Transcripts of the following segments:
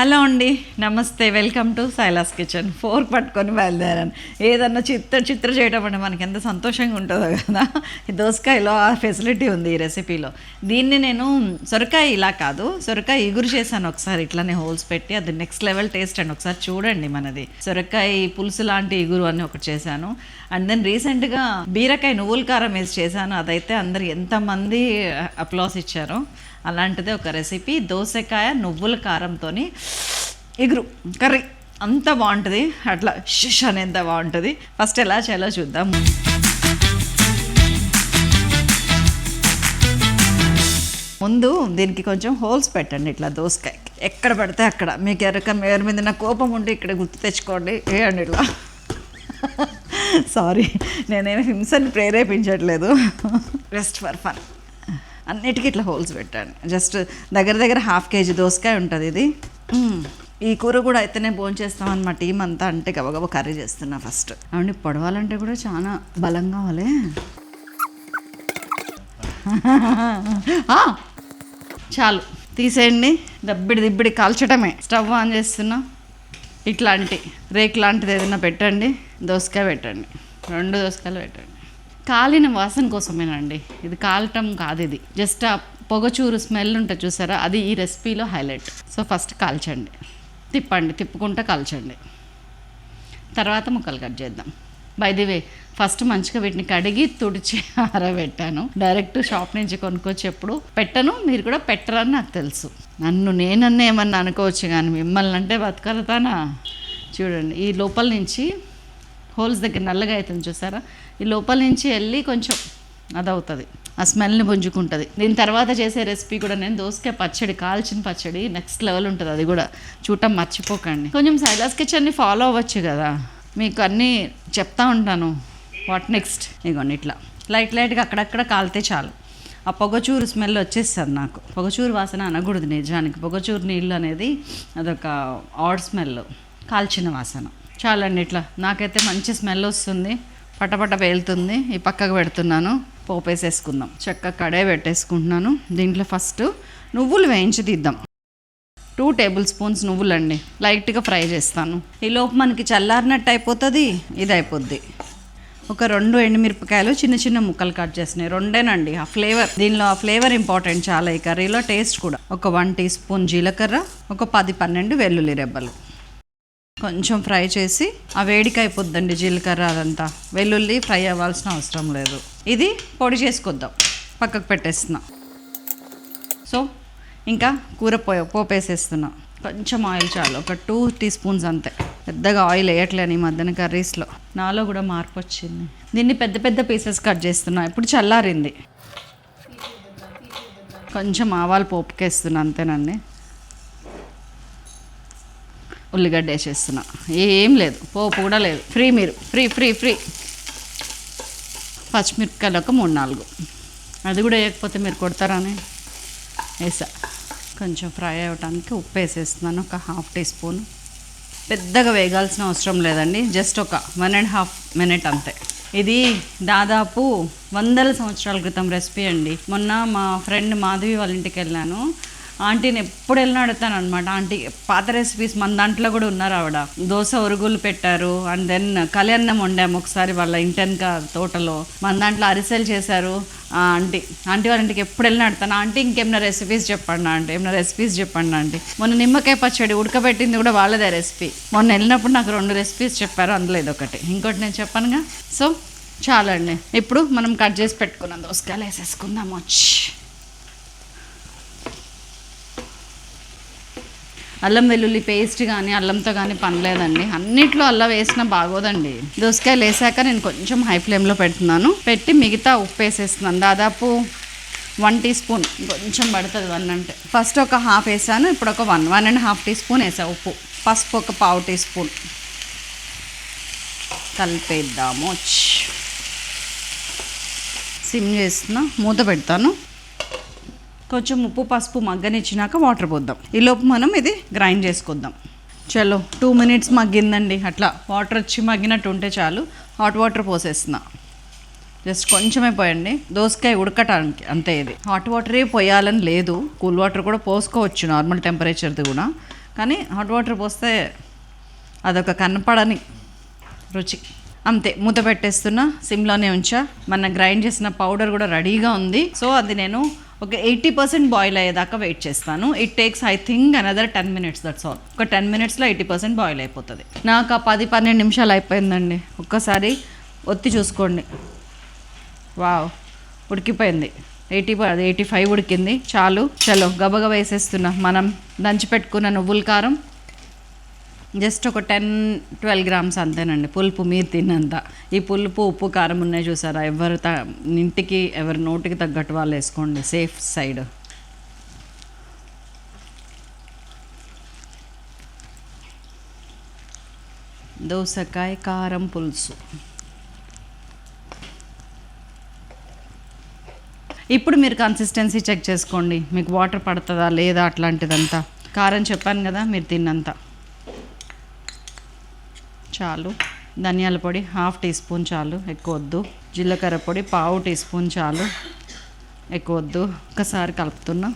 Hello అండి, నమస్తే, welcome to Silas kitchen. Fork పట్టుకొని బయలుదేరాను. ఏదన్నా చిత్ర చేయడం అంటే మనకి ఎంత సంతోషంగా ఉంటుందో కదా. ఈ దోసకాయలో ఆ ఫెసిలిటీ ఉంది ఈ రెసిపీలో. దీన్ని నేను సొరకాయ ఇలా కాదు, సొరకాయ ఇగురు చేశాను ఒకసారి ఇట్లానే హోల్స్ పెట్టి. అది నెక్స్ట్ లెవెల్ టేస్ట్ అండి. ఒకసారి చూడండి మనది. సొరకాయ పులుసు లాంటి ఇగురు అని ఒకటి చేశాను. అండ్ దెన్ రీసెంట్గా బీరకాయ నువ్వుల కారం వేసి చేశాను. అదైతే అందరు ఎంతమంది అప్లాస్ ఇచ్చారో. అలాంటిదే ఒక రెసిపీ, దోసకాయ నువ్వుల కారంతో ఇగురు కర్రీ. అంత బాగుంటుంది, అట్లా షిష్ అనేంత బాగుంటుంది. ఫస్ట్ ఎలా చేయాలో చూద్దాం. ముందు దీనికి కొంచెం హోల్స్ పెట్టండి ఇట్లా దోసకాయకి. ఎక్కడ పడితే అక్కడ మీకు ఎవరి మీద నా కోపం ఉంటే ఇక్కడ గుర్తు తెచ్చుకోండి. వేయండి ఇట్లా. సారీ, నేనేమి హింసని ప్రేరేపించట్లేదు, జస్ట్ ఫర్ ఫన్. అన్నిటికీ ఇట్లా హోల్స్ పెట్టాను. జస్ట్ దగ్గర 1/2 kg దోసకాయ ఉంటుంది ఇది. ఈ కూర కూడా అయితేనే భోంచేస్తామన్నమాట టీం అంతా. అంటే గబగబా కర్రీ చేస్తున్నా ఫస్ట్. అవును, పొడవాలంటే కూడా చాలా బలం కావాలి. చాలు తీసేయండి. దిబ్బడి కాల్చడమే. స్టవ్ ఆన్ చేస్తున్నా. ఇట్లాంటి రేక్ లాంటిది ఏదైనా పెట్టండి. దోసకాయ పెట్టండి, 2 దోసకాయలు పెట్టండి. కాలిన వాసన కోసమేనండి ఇది, కాలటం కాదు ఇది. జస్ట్ ఆ పొగచూరు స్మెల్ ఉంటుంది చూసారా, అది ఈ రెసిపీలో హైలైట్. సో ఫస్ట్ కాల్చండి, తిప్పుకుంటూ కాల్చండి. తర్వాత ముక్కలు కట్ చేద్దాం. బై ది వే, ఫస్ట్ మంచిగా వీటిని కడిగి తుడిచి ఆరబెట్టాను. డైరెక్ట్ షాప్ నుంచి కొనుక్కొచ్చి ఎప్పుడు పెట్టను. మీరు కూడా పెట్టరని నాకు తెలుసు. నేనన్నే ఏమన్నా అనుకోవచ్చు, కానీ మిమ్మల్ని అంటే బతకలుతానా. చూడండి, ఈ లోపల నుంచి హోల్స్ దగ్గర నల్లగా అవుతుంది చూసారా, ఈ లోపల నుంచి వెళ్ళి కొంచెం అదవుతుంది, ఆ స్మెల్ని పుంజుకుంటుంది. దీని తర్వాత చేసే రెసిపీ కూడా నేను దోసకాయ పచ్చడి, కాల్చిన పచ్చడి నెక్స్ట్ లెవెల్ ఉంటుంది. అది కూడా చూడటం మర్చిపోకండి. కొంచెం సైలాస్ కిచెన్ని ఫాలో అవ్వచ్చు కదా, మీకు అన్నీ చెప్తా ఉంటాను. What next. ఇగోండి ఇట్లా లైట్గా అక్కడక్కడ కాలితే చాలు. ఆ పొగచూరు స్మెల్ వచ్చేస్తుంది నాకు. పొగచూరు వాసన అనకూడదు నిజానికి. పొగచూరు నీళ్ళు అనేది అదొక ఆడ్ స్మెల్, కాల్చిన వాసన. చాలండి, ఇట్లా నాకైతే మంచి స్మెల్ వస్తుంది, పటపట పేలుతుంది. ఈ పక్కకు పెడుతున్నాను. పోపేసేసుకుందాం. చక్కగా కడాయి పెట్టేసుకుంటున్నాను. దీంట్లో ఫస్ట్ నువ్వులు వేయించి తీద్దాం. 2 tablespoons నువ్వులండి. లైట్గా ఫ్రై చేస్తాను. ఈలోపు మనకి చల్లారినట్టు అయిపోతుంది, ఇది అయిపోద్ది. ఒక 2 ఎండుమిరపకాయలు చిన్న ముక్కలు కట్ చేసినాయి. 2 ఆ ఫ్లేవర్, దీనిలో ఆ ఫ్లేవర్ ఇంపార్టెంట్ చాలా ఈ కర్రీలో, టేస్ట్ కూడా. ఒక 1 teaspoon జీలకర్ర, ఒక 10-12 వెల్లుల్లి రెబ్బలు కొంచెం ఫ్రై చేసి, ఆ వేడికి అయిపోద్దండి జీలకర్ర అదంతా. వెల్లుల్లి ఫ్రై అవ్వాల్సిన అవసరం లేదు. ఇది పొడి చేసుకొద్దాం, పక్కకు పెట్టేస్తున్నా. సో ఇంకా కూర పోపేసేస్తున్నా. కొంచెం ఆయిల్ చాలు, ఒక 2 teaspoons అంతే. పెద్దగా ఆయిల్ వేయట్లేను ఈ మధ్యన కర్రీస్లో. నాలో కూడా మార్పు వచ్చింది. దీన్ని పెద్ద పీసెస్ కట్ చేస్తున్నా. ఇప్పుడు చల్లారింది. కొంచెం ఆవాలు పోపుకేస్తున్నా అంతేనండి. ఉల్లిగడ్డ వేసేస్తున్నా. ఏం లేదు, పోపు కూడా లేదు, మీరు ఫ్రీ. పచ్చిమిరపకాయలు ఒక 3-4, అది కూడా వేయకపోతే మీరు కొడతారని వేసా. కొంచెం ఫ్రై అవ్వడానికి ఉప్పు వేసేస్తున్నాను, ఒక 1/2 teaspoon. పెద్దగా వేగాల్సిన అవసరం లేదండి, జస్ట్ ఒక 1.5 minutes అంతే. ఇది దాదాపు 100 సంవత్సరాల క్రితం రెసిపీ అండి. మొన్న మా ఫ్రెండ్ మాధవి వాళ్ళ ఇంటికి వెళ్ళాను. ఆంటీని ఎప్పుడు వెళ్ళినా అడుగుతాను అనమాట. ఆంటీ పాత రెసిపీస్ మన దాంట్లో కూడా ఉన్నారు. ఆవిడ దోశ ఉరుగులు పెట్టారు. అండ్ దెన్ కళ్యాణం వండాము ఒకసారి వాళ్ళ ఇంటెనక తోటలో. మన దాంట్లో అరిసెలు చేశారు. ఆంటీ వాళ్ళ ఇంటికి ఎప్పుడు వెళ్ళినా అడుగుతాను, ఆంటీ ఇంకేమైనా రెసిపీస్ చెప్పండి ఆంటీ. మొన్న నిమ్మకాయ పచ్చడి ఉడకబెట్టింది కూడా వాళ్ళదే రెసిపీ. మొన్న వెళ్ళినప్పుడు నాకు 2 రెసిపీస్ చెప్పారు, అందులో ఇదొకటి. ఇంకోటి నేను చెప్పానుగా. సో చాలండి, ఇప్పుడు మనం కట్ చేసి పెట్టుకున్నాం దోసకాయలు వేసేసుకుందాం. అల్లం వెల్లుల్లి పేస్ట్ కానీ అల్లంతో కానీ పనిలేదండి. అన్నిట్లో అల్లం వేసినా బాగోదండి. దోసకాయలు వేసాక నేను కొంచెం హై ఫ్లేమ్లో పెడుతున్నాను. పెట్టి మిగతా ఉప్పు వేసేస్తున్నాను. దాదాపు 1 teaspoon, కొంచెం పడుతుంది 1 అంటే. ఫస్ట్ ఒక 1/2 వేసాను, ఇప్పుడు ఒక 1.5 teaspoon వేసా ఉప్పు. పసుపు ఒక 1/4 teaspoon. కలిపేద్దాము. సిమ్ చేస్తున్నా, మూత పెడతాను. కొంచెం ఉప్పు పసుపు మగ్గనిచ్చినాక వాటర్ పోద్దాం. ఈలోపు మనం ఇది గ్రైండ్ చేసుకుందాం. చలో 2 minutes మగ్గిందండి. అట్లా వాటర్ వచ్చి మగ్గినట్టు ఉంటే చాలు. Hot water పోసేస్తున్నా. జస్ట్ కొంచెమే పోయండి, దోసకాయ ఉడకటానికి అంతే. ఇది హాట్ వాటరే పోయాలని లేదు, కూల్ వాటర్ కూడా పోసుకోవచ్చు నార్మల్ టెంపరేచర్ది కూడా, కానీ హాట్ వాటర్ పోస్తే అదొక కనపడని రుచి. అంతే, మూత పెట్టేస్తున్నా, సిమ్లోనే ఉంచా. మన గ్రైండ్ చేసిన పౌడర్ కూడా రెడీగా ఉంది. సో అది నేను ఒక 80% బాయిల్ అయ్యేదాకా వెయిట్ చేస్తాను. It takes I think another 10 minutes, that's all. ఒక 10 minutesలో 80% బాయిల్ అయిపోతుంది. నాకు ఆ 10-12 నిమిషాలు అయిపోయిందండి. ఒక్కసారి ఒత్తి చూసుకోండి. వావ్, ఉడికిపోయింది. 85 ఉడికింది. చాలు, చలో గబగబా వేసేస్తున్నా. మనం దంచి పెట్టుకున్న నువ్వుల కారం జస్ట్ ఒక 10-12 grams అంతేనండి. పులుపు మీరు తిన్నంత. ఈ పులుపు, ఉప్పు, కారం ఉన్నాయి చూసారా, ఇంటికి ఎవరి నోటికి తగ్గట్టు వాళ్ళు వేసుకోండి, సేఫ్ సైడ్. దోసకాయ కారం పులుసు. ఇప్పుడు మీరు కన్సిస్టెన్సీ చెక్ చేసుకోండి, మీకు వాటర్ పడుతుందా లేదా అట్లాంటిదంతా. కారం చెప్పాను కదా, మీరు తిన్నంత. చాలు. ధనియాల పొడి 1/2 teaspoon చాలు, ఎక్కువ వద్దు. జీలకర్ర పొడి 1/4 teaspoon చాలు, ఎక్కువ వద్దు. ఒకసారి కలుపుతున్నా.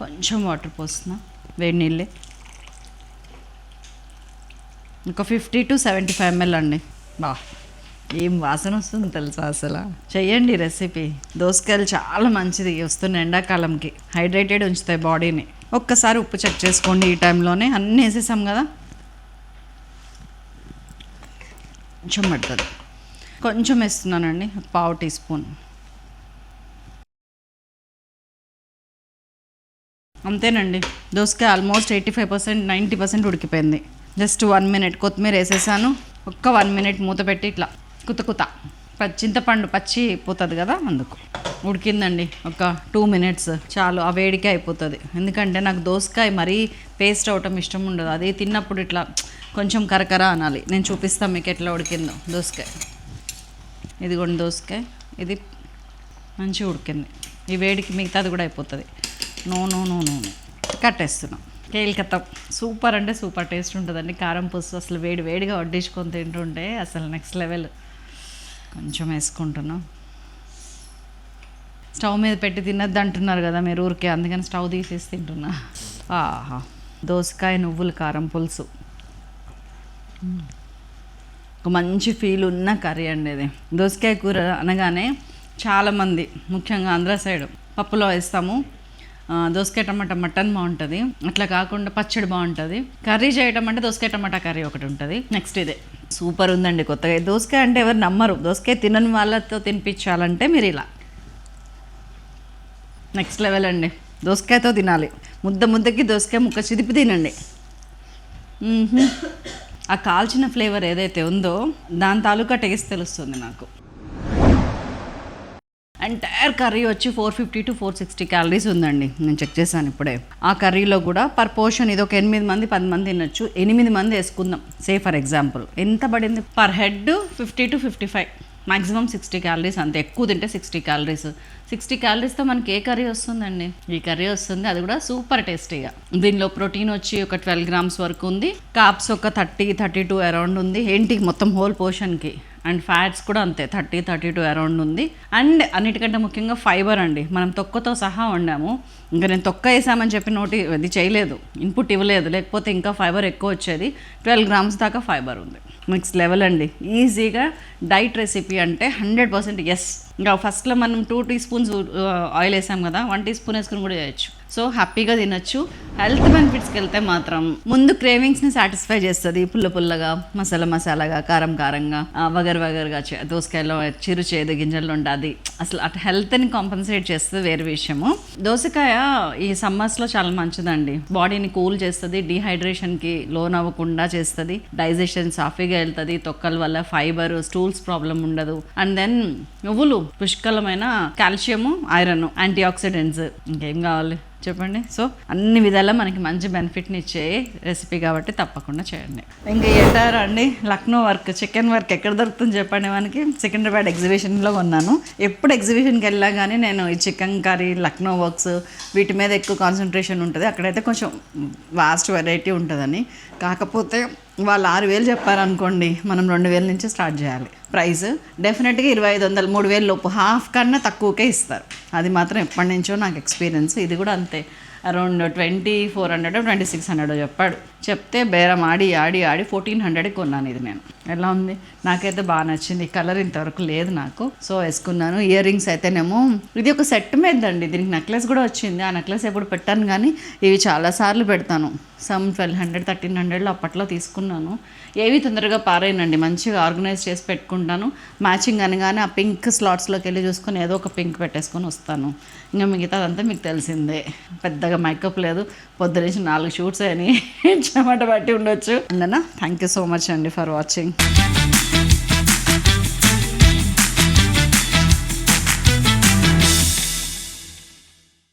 కొంచెం వాటర్ పోస్తున్నా, వేడి నీళ్ళే. ఒక 50 to 75 ml అండి. ఏం వాసన వస్తుంది తెలుసా అసలు. చెయ్యండి రెసిపీ. దోసకాయలు చాలా మంచిది, వస్తున్న ఎండాకాలంకి హైడ్రేటెడ్ ఉంచుతాయి బాడీని. ఒక్కసారి ఉప్పు చెక్ చేసుకోండి ఈ టైంలోనే. అన్నీ వేసేసాం కదా, కొంచెం పడుతుంది. కొంచెం వేస్తున్నానండి, 1/4 teaspoon. అంతేనండి, దోసకాయ ఆల్మోస్ట్ 85% 90% ఉడికిపోయింది. జస్ట్ 1 minute కొత్తిమీర వేసేసాను. ఒక్క 1 minute మూత పెట్టి ఇట్లా కుత చింతపండు పచ్చి అయిపోతుంది కదా, అందుకు ఉడికిందండి. ఒక 2 minutes చాలు, ఆ వేడికే అయిపోతుంది. ఎందుకంటే నాకు దోసకాయ మరీ పేస్ట్ అవటం ఇష్టం ఉండదు. అది తిన్నప్పుడు ఇట్లా కొంచెం కరకర అనాలి. నేను చూపిస్తాను మీకు ఎట్లా ఉడికిందో దోసకాయ. ఇదిగోండి దోసకాయ, ఇది మంచిగా ఉడికింది. ఈ వేడికి మిగతాది కూడా అయిపోతుంది. నో కట్టేస్తున్నాం. కేల్కత్తా సూపర్ అంటే సూపర్ టేస్ట్ ఉంటుందండి కారం పులుసు. అసలు వేడిగా వడ్డించుకొని తింటుంటే అసలు నెక్స్ట్ లెవెల్. కొంచెం వేసుకుంటున్నాం. స్టవ్ మీద పెట్టి తినద్దు అంటున్నారు కదా మీరు ఊరికే, అందుకని స్టవ్ తీసేసి తింటున్నా. ఆహా, దోసకాయ నువ్వుల కారం పులుసు ఒక మంచి ఫీల్ ఉన్న కర్రీ అండి ఇది. దోసకాయ కూర అనగానే చాలామంది, ముఖ్యంగా ఆంధ్ర సైడ్ పప్పులో వేస్తాము. దోసకాయ టమాటా మటన్ బాగుంటుంది, అట్లా కాకుండా పచ్చడి బాగుంటుంది. కర్రీ చేయటం అంటే దోసకాయ టమాటా కర్రీ ఒకటి ఉంటుంది. నెక్స్ట్ ఇదే సూపర్ ఉందండి కొత్తగా. దోసకాయ అంటే ఎవరు నమ్మరు, దోసకాయ తినని వాళ్ళతో తినిపించాలంటే మీరు ఇలా నెక్స్ట్ లెవెల్ అండి. దోసకాయతో తినాలి, ముద్దకి దోసకాయ ముక్క చిదిపి తినండి. ఆ కాల్చిన ఫ్లేవర్ ఏదైతే ఉందో దాని తాలూకా టేస్ట్ తెలుస్తుంది నాకు. ఎంటైర్ కర్రీ వచ్చి 450 to 460 calories ఉందండి, నేను చెక్ చేశాను ఇప్పుడే. ఆ కర్రీలో కూడా పర్ పోర్షన్ ఇది ఒక 8 మంది 10 మంది తినొచ్చు. 8 మంది వేసుకుందాం సే ఫర్ ఎగ్జాంపుల్. ఎంత పడింది per head? 50 to 55, maximum 60 calories. అంతే, ఎక్కువ తింటే 60 calories. 60 calories మనకి ఏ కర్రీ వస్తుందండి? ఈ కర్రీ వస్తుంది, అది కూడా సూపర్ టేస్టీగా. దీనిలో ప్రోటీన్ వచ్చి ఒక 12 grams వరకు ఉంది. కార్బ్స్ ఒక 30-32 అరౌండ్ ఉంది. ఏంటి మొత్తం హోల్ పోర్షన్కి. అండ్ ఫ్యాట్స్ కూడా అంతే 30-32 అరౌండ్ ఉంది. అండ్ అన్నిటికంటే ముఖ్యంగా ఫైబర్ అండి. మనం తొక్కతో సహా వండాము. ఇంకా నేను తొక్క వేసామని చెప్పి అది చేయలేదు, ఇన్పుట్ ఇవ్వలేదు, లేకపోతే ఇంకా ఫైబర్ ఎక్కువ వచ్చేది. 12 grams దాకా ఫైబర్ ఉంది. నెక్స్ట్ లెవెల్ అండి. ఈజీగా డైట్ రెసిపీ అంటే 100% ఎస్. ఇంకా ఫస్ట్లో మనం 2 teaspoons ఆయిల్ వేసాం కదా, 1 teaspoon వేసుకుని కూడా చేయొచ్చు. సో హ్యాపీగా తినొచ్చు. హెల్త్ బెనిఫిట్స్కి వెళ్తే మాత్రం ముందు క్రేవింగ్స్ని సాటిస్ఫై చేస్తుంది. పుల్లగా, మసాలాగా, కారంగా, వగరుగా దోసకాయలో చిరు చేదు గింజల్లో ఉంటుంది. అసలు అటు హెల్త్ని కాంపన్సేట్ చేస్తుంది, వేరే విషయము. దోసకాయ ఈ సమ్మర్స్లో చాలా మంచిదండి. బాడీని కూల్ చేస్తుంది, డీహైడ్రేషన్కి లోన్ అవ్వకుండా చేస్తుంది, డైజెషన్ సాఫీగా వెళ్తుంది, తొక్కల వల్ల ఫైబర్, స్టూల్స్ ప్రాబ్లం ఉండదు. అండ్ దెన్ నువ్వులు పుష్కలమైన కాల్షియము, ఐరన్, యాంటీ ఆక్సిడెంట్స్, ఇంకేం కావాలి చెప్పండి. సో అన్ని విధాలా మనకి మంచి బెనిఫిట్ని ఇచ్చే రెసిపీ కాబట్టి తప్పకుండా చేయండి. ఇంకా ఏంటారా అండి, లక్నో వర్క్, చికెన్ వర్క్ ఎక్కడ దొరుకుతుంది చెప్పండి మనకి? సికింద్రాబాద్ ఎగ్జిబిషన్లో కొన్నాను. ఎప్పుడు ఎగ్జిబిషన్కి వెళ్ళా కానీ నేను ఈ చికెన్ కర్రీ, లక్నో వర్క్స్ వీటి మీద ఎక్కువ కాన్సన్ట్రేషన్ ఉంటుంది. అక్కడైతే కొంచెం వాస్ట్ వెరైటీ ఉంటుందని. కాకపోతే వాళ్ళు 6,000 చెప్పారనుకోండి, మనం 2,000 నుంచి స్టార్ట్ చేయాలి. ప్రైస్ డెఫినెట్గా 2,500, 3,000 లోపు, హాఫ్ కన్నా తక్కువకే ఇస్తారు. అది మాత్రం ఎప్పటి నుంచో నాకు ఎక్స్పీరియన్స్. ఇది కూడా అంతే, అరౌండ్ 2400 2600 చెప్పాడు. చెప్తే బేరం ఆడి 1400కి కొన్నాను ఇది నేను. ఎలా ఉంది? నాకైతే బాగా నచ్చింది. ఈ కలర్ ఇంతవరకు లేదు నాకు, సో వేసుకున్నాను. ఇయర్ రింగ్స్ అయితేనేమో ఇది ఒక సెట్ మీద అండి, దీనికి నెక్లెస్ కూడా వచ్చింది. ఆ నెక్లెస్ ఎప్పుడు పెట్టాను కానీ ఇవి చాలాసార్లు పెడతాను. సమ్ 1200 1300లో అప్పట్లో తీసుకున్నాను. ఏవి తొందరగా పారేయనండి, మంచిగా ఆర్గనైజ్ చేసి పెట్టుకుంటాను. మ్యాచింగ్ అనగానే ఆ పింక్ స్లాట్స్లోకి వెళ్ళి చూసుకొని ఏదో ఒక పింక్ పెట్టేసుకొని వస్తాను. ఇంకా మిగతాదంతా మీకు తెలిసిందే. పెద్దగా మేకప్ లేదు, పొద్దునుంచి 4 షూట్స్ అని చెమట పట్టి ఉండొచ్చు. అందునా థ్యాంక్ యూ సో మచ్ అండి ఫర్ వాచింగ్.